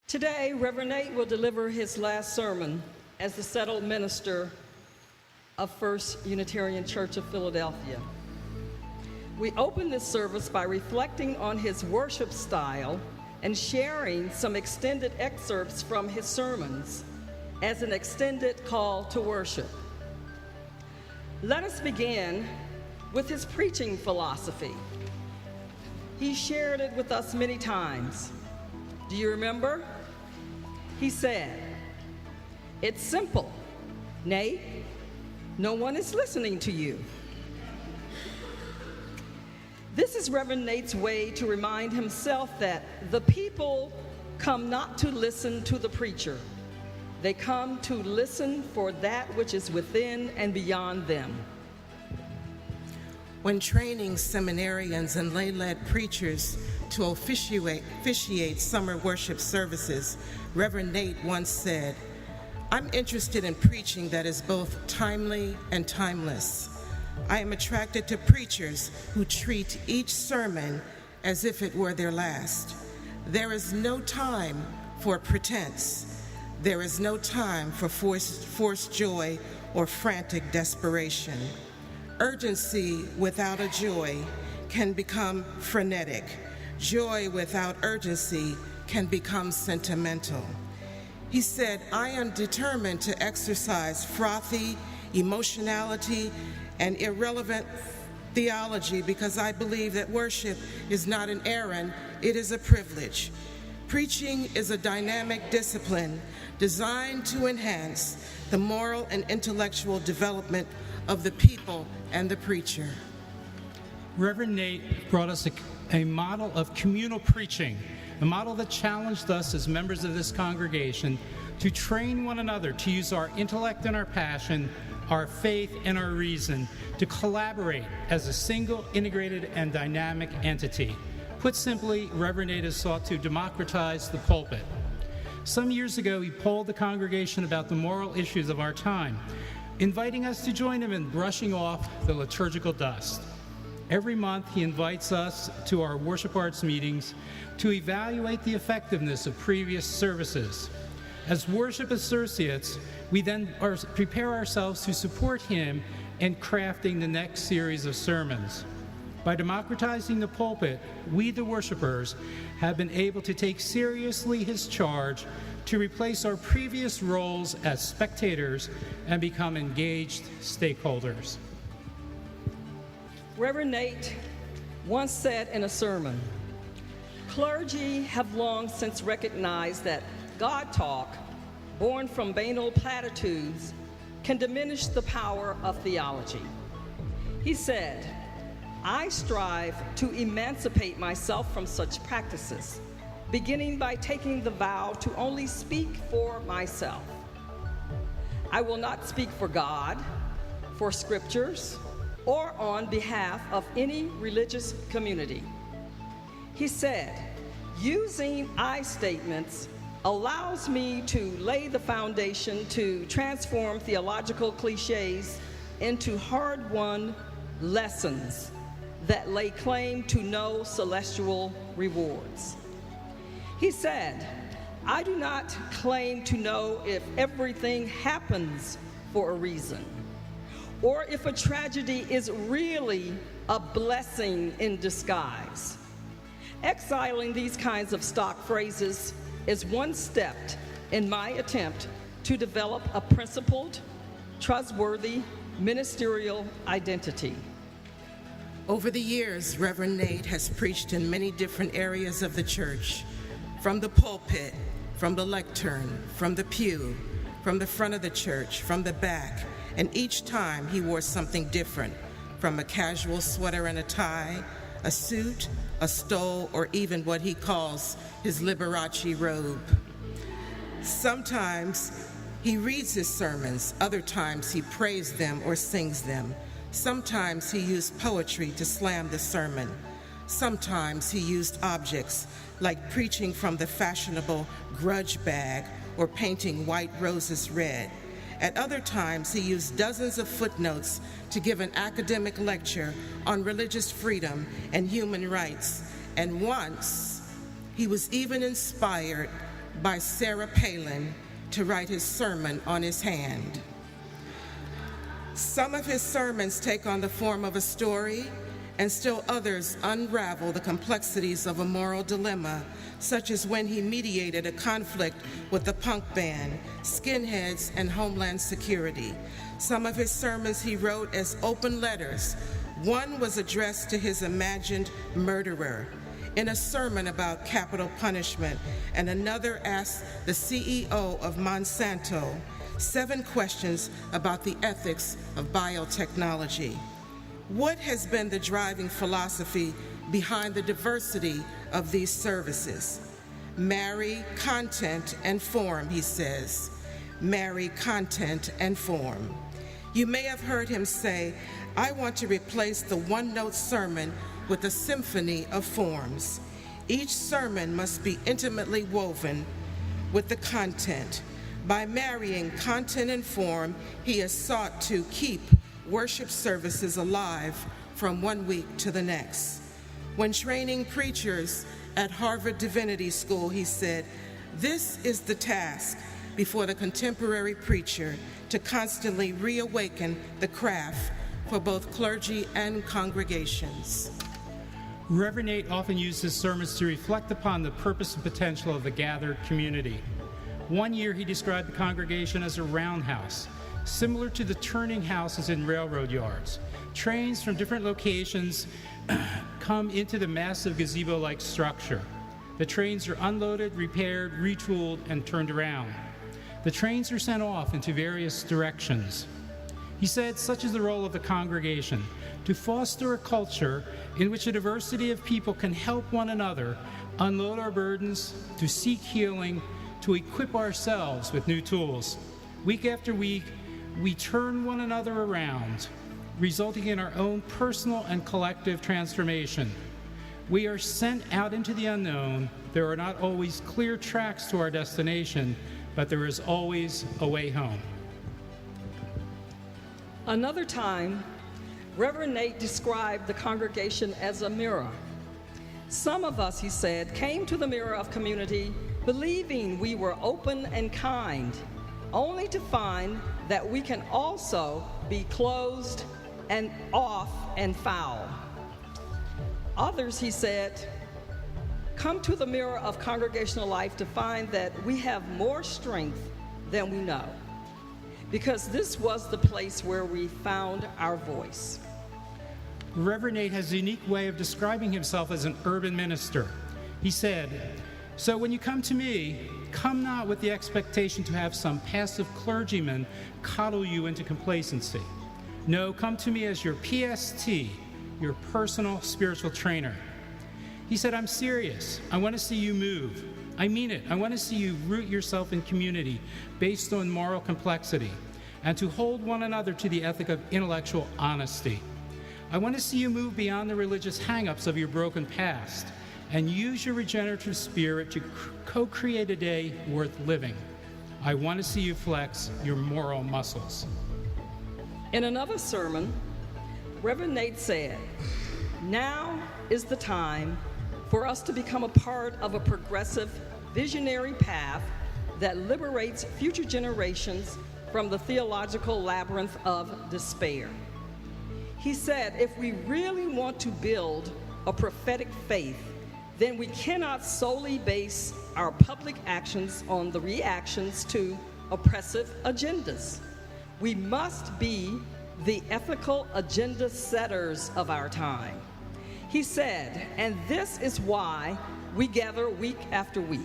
Today, Reverend Nate will deliver his last sermon as the settled minister of First Unitarian Church of Philadelphia. We open this service by reflecting on his worship style and sharing some extended excerpts from his sermons as an extended call to worship. Let us begin with his preaching philosophy. He shared it with us many times. Do you remember? He said, "It's simple, Nate. No one is listening to you." This is Reverend Nate's way to remind himself that the people come not to listen to the preacher. They come to listen for that which is within and beyond them. When training seminarians and lay-led preachers to officiate summer worship services, Reverend Nate once said, "I'm interested in preaching that is both timely and timeless. I am attracted to preachers who treat each sermon as if it were their last. There is no time for pretense. There is no time for forced joy or frantic desperation. Urgency without a joy can become frenetic. Joy without urgency can become sentimental." He said, "I am determined to exercise frothy emotionality and irrelevant theology because I believe that worship is not an errand, it is a privilege. Preaching is a dynamic discipline designed to enhance the moral and intellectual development of the people and the preacher." Reverend Nate brought us a model of communal preaching, a model that challenged us as members of this congregation to train one another to use our intellect and our passion, our faith and our reason to collaborate as a single, integrated, and dynamic entity. Put simply, Reverend Nate has sought to democratize the pulpit. Some years ago, he polled the congregation about the moral issues of our time, inviting us to join him in brushing off the liturgical dust. Every month, he invites us to our worship arts meetings to evaluate the effectiveness of previous services. As worship associates, we then prepare ourselves to support him in crafting the next series of sermons. By democratizing the pulpit, we, the worshipers, have been able to take seriously his charge to replace our previous roles as spectators and become engaged stakeholders. Reverend Nate once said in a sermon, "Clergy have long since recognized that God talk, born from banal platitudes, can diminish the power of theology." He said, "I strive to emancipate myself from such practices, beginning by taking the vow to only speak for myself. I will not speak for God, for scriptures, or on behalf of any religious community." He said, "Using I statements allows me to lay the foundation to transform theological cliches into hard-won lessons that lay claim to no celestial rewards." He said, "I do not claim to know if everything happens for a reason, or if a tragedy is really a blessing in disguise. Exiling these kinds of stock phrases is one step in my attempt to develop a principled, trustworthy ministerial identity." Over the years, Reverend Nate has preached in many different areas of the church, from the pulpit, from the lectern, from the pew, from the front of the church, from the back, and each time he wore something different, from a casual sweater and a tie, a suit, a stole, or even what he calls his Liberace robe. Sometimes he reads his sermons, other times he prays them or sings them. Sometimes he used poetry to slam the sermon. Sometimes he used objects like preaching from the fashionable grudge bag or painting white roses red. At other times, he used dozens of footnotes to give an academic lecture on religious freedom and human rights. And once, he was even inspired by Sarah Palin to write his sermon on his hand. Some of his sermons take on the form of a story, and still others unravel the complexities of a moral dilemma, such as when he mediated a conflict with the punk band, skinheads, and Homeland Security. Some of his sermons he wrote as open letters. One was addressed to his imagined murderer in a sermon about capital punishment, and another asked the CEO of Monsanto 7 questions about the ethics of biotechnology. What has been the driving philosophy behind the diversity of these services? Marry content and form, he says. Marry content and form. You may have heard him say, I want to replace the one-note sermon with a symphony of forms. Each sermon must be intimately woven with the content. By marrying content and form, he has sought to keep worship services alive from one week to the next. When training preachers at Harvard Divinity School, he said, this is the task before the contemporary preacher, to constantly reawaken the craft for both clergy and congregations. Reverend Nate often used his sermons to reflect upon the purpose and potential of the gathered community. One year he described the congregation as a roundhouse, similar to the turning houses in railroad yards. Trains from different locations come into the massive gazebo-like structure. The trains are unloaded, repaired, retooled, and turned around. The trains are sent off into various directions. He said, such is the role of the congregation, to foster a culture in which a diversity of people can help one another unload our burdens, to seek healing, to equip ourselves with new tools. Week after week, we turn one another around, resulting in our own personal and collective transformation. We are sent out into the unknown. There are not always clear tracks to our destination, but there is always a way home. Another time, Reverend Nate described the congregation as a mirror. Some of us, he said, came to the mirror of community believing we were open and kind, only to find that we can also be closed and off and foul. Others, he said, come to the mirror of congregational life to find that we have more strength than we know, because this was the place where we found our voice. Reverend Nate has a unique way of describing himself as an urban minister. He said, so when you come to me, come not with the expectation to have some passive clergyman coddle you into complacency. No, come to me as your PST, your personal spiritual trainer. He said, I'm serious. I want to see you move. I mean it. I want to see you root yourself in community based on moral complexity, and to hold one another to the ethic of intellectual honesty. I want to see you move beyond the religious hang-ups of your broken past and use your regenerative spirit to co-create a day worth living. I want to see you flex your moral muscles. In another sermon, Reverend Nate said, now is the time for us to become a part of a progressive, visionary path that liberates future generations from the theological labyrinth of despair. He said, if we really want to build a prophetic faith, then we cannot solely base our public actions on the reactions to oppressive agendas. We must be the ethical agenda setters of our time. He said, and this is why we gather week after week.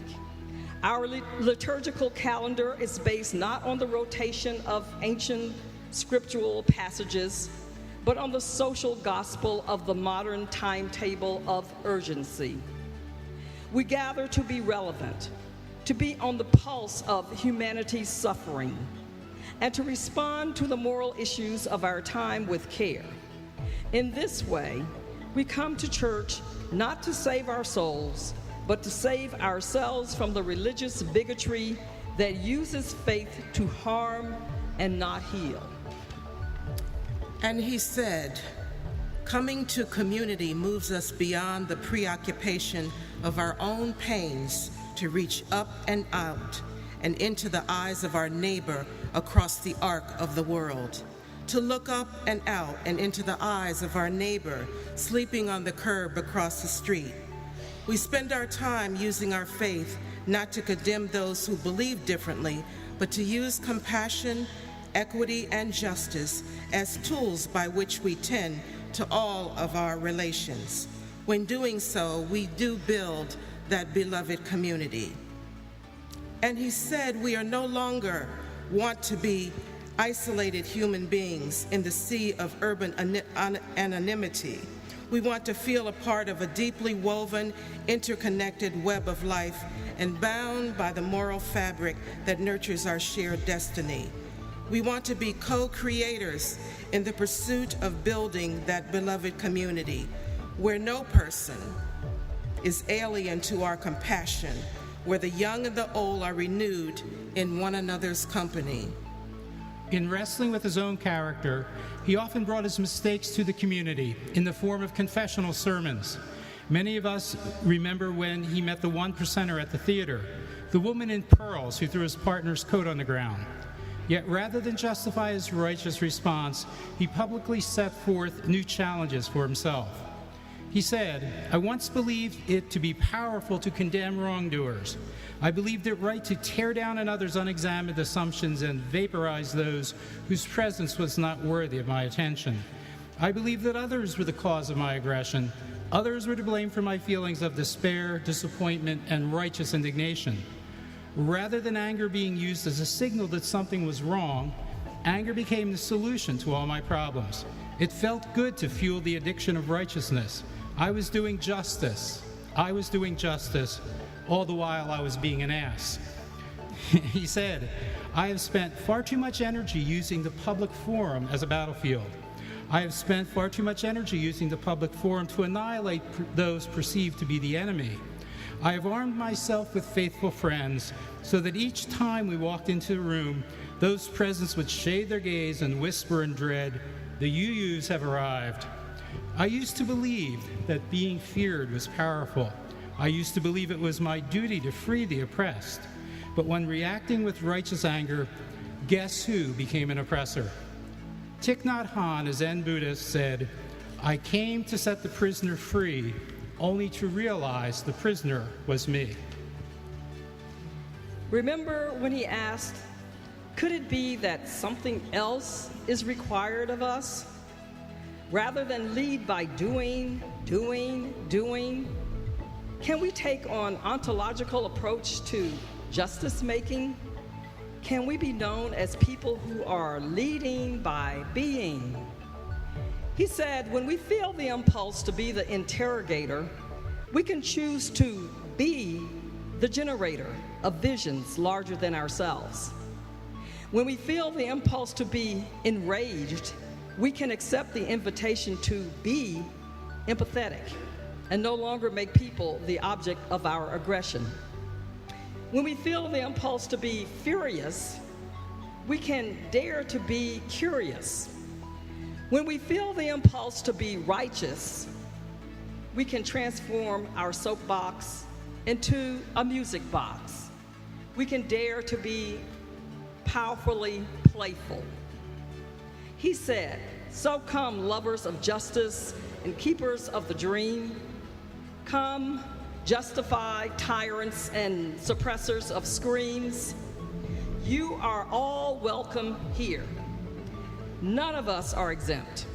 Our liturgical calendar is based not on the rotation of ancient scriptural passages, but on the social gospel of the modern timetable of urgency. We gather to be relevant, to be on the pulse of humanity's suffering, and to respond to the moral issues of our time with care. In this way, we come to church not to save our souls, but to save ourselves from the religious bigotry that uses faith to harm and not heal. And he said, coming to community moves us beyond the preoccupation of our own pains to reach up and out and into the eyes of our neighbor across the arc of the world, to look up and out and into the eyes of our neighbor sleeping on the curb across the street. We spend our time using our faith not to condemn those who believe differently, but to use compassion, equity, and justice as tools by which we tend to all of our relations. When doing so, we do build that beloved community. And he said we are no longer want to be isolated human beings in the sea of urban anonymity. We want to feel a part of a deeply woven, interconnected web of life and bound by the moral fabric that nurtures our shared destiny. We want to be co-creators in the pursuit of building that beloved community where no person is alien to our compassion, where the young and the old are renewed in one another's company. In wrestling with his own character, he often brought his mistakes to the community in the form of confessional sermons. Many of us remember when he met the one percenter at the theater, the woman in pearls who threw his partner's coat on the ground. Yet rather than justify his righteous response, he publicly set forth new challenges for himself. He said, "I once believed it to be powerful to condemn wrongdoers. I believed it right to tear down another's unexamined assumptions and vaporize those whose presence was not worthy of my attention. I believed that others were the cause of my aggression. Others were to blame for my feelings of despair, disappointment, and righteous indignation. Rather than anger being used as a signal that something was wrong, anger became the solution to all my problems. It felt good to fuel the addiction of righteousness. I was doing justice, all the while I was being an ass." He said, "I have spent far too much energy using the public forum as a battlefield. I have spent far too much energy using the public forum to annihilate those perceived to be the enemy. I have armed myself with faithful friends so that each time we walked into a room, those present would shade their gaze and whisper in dread, 'The UUs have arrived.' I used to believe that being feared was powerful. I used to believe it was my duty to free the oppressed. But when reacting with righteous anger, guess who became an oppressor? Thich Nhat Hanh, a Zen Buddhist, said, 'I came to set the prisoner free, only to realize the prisoner was me.'" Remember when he asked, could it be that something else is required of us? Rather than lead by doing, can we take on ontological approach to justice making? Can we be known as people who are leading by being? He said, when we feel the impulse to be the interrogator, we can choose to be the generator of visions larger than ourselves. When we feel the impulse to be enraged, we can accept the invitation to be empathetic and no longer make people the object of our aggression. When we feel the impulse to be furious, we can dare to be curious. When we feel the impulse to be righteous, we can transform our soapbox into a music box. We can dare to be powerfully playful. He said, "So come, lovers of justice and keepers of the dream. Come, justify tyrants and suppressors of screams. You are all welcome here. None of us are exempt.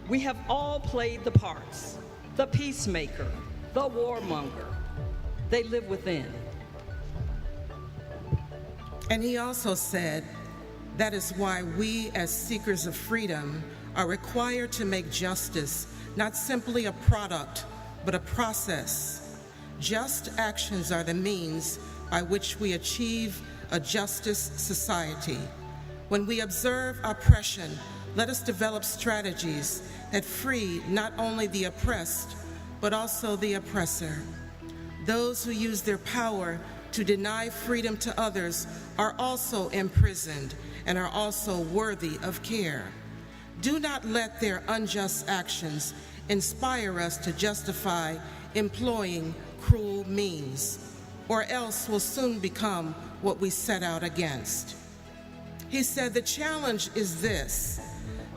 We have all played the parts, the peacemaker, the warmonger. They live within." And he also said, that is why we as seekers of freedom are required to make justice not simply a product, but a process. Just actions are the means by which we achieve a justice society. When we observe oppression, let us develop strategies that free not only the oppressed, but also the oppressor. Those who use their power to deny freedom to others are also imprisoned and are also worthy of care. Do not let their unjust actions inspire us to justify employing cruel means. or else will soon become what we set out against. He said, the challenge is this: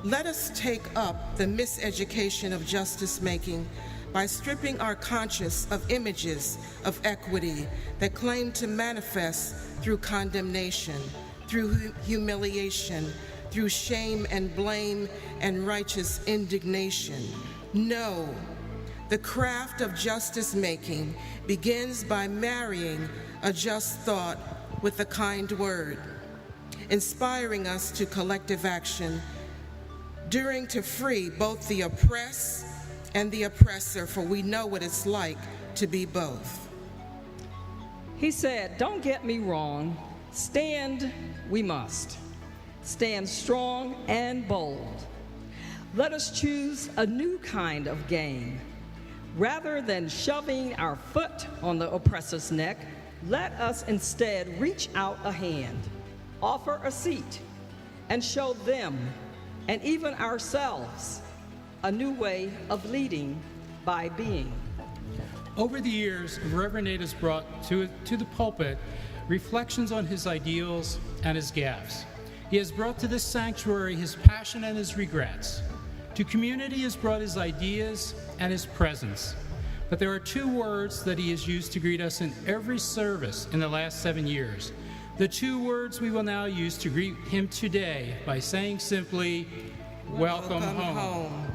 let us take up the miseducation of justice making by stripping our conscience of images of equity that claim to manifest through condemnation, through humiliation, through shame and blame and righteous indignation. No, the craft of justice making begins by marrying a just thought with a kind word, inspiring us to collective action, daring to free both the oppressed and the oppressor, for we know what it's like to be both. He said, don't get me wrong, stand we must. Stand strong and bold. Let us choose a new kind of game. Rather than shoving our foot on the oppressor's neck, let us instead reach out a hand, offer a seat, and show them, and even ourselves, a new way of leading by being. Over the years, Reverend Nate has brought to the pulpit reflections on his ideals and his gaffes. He has brought to this sanctuary his passion and his regrets. To community, he has brought his ideas and his presence. But there are two words that he has used to greet us in every service in the last 7 years. The two words we will now use to greet him today by saying simply, welcome home.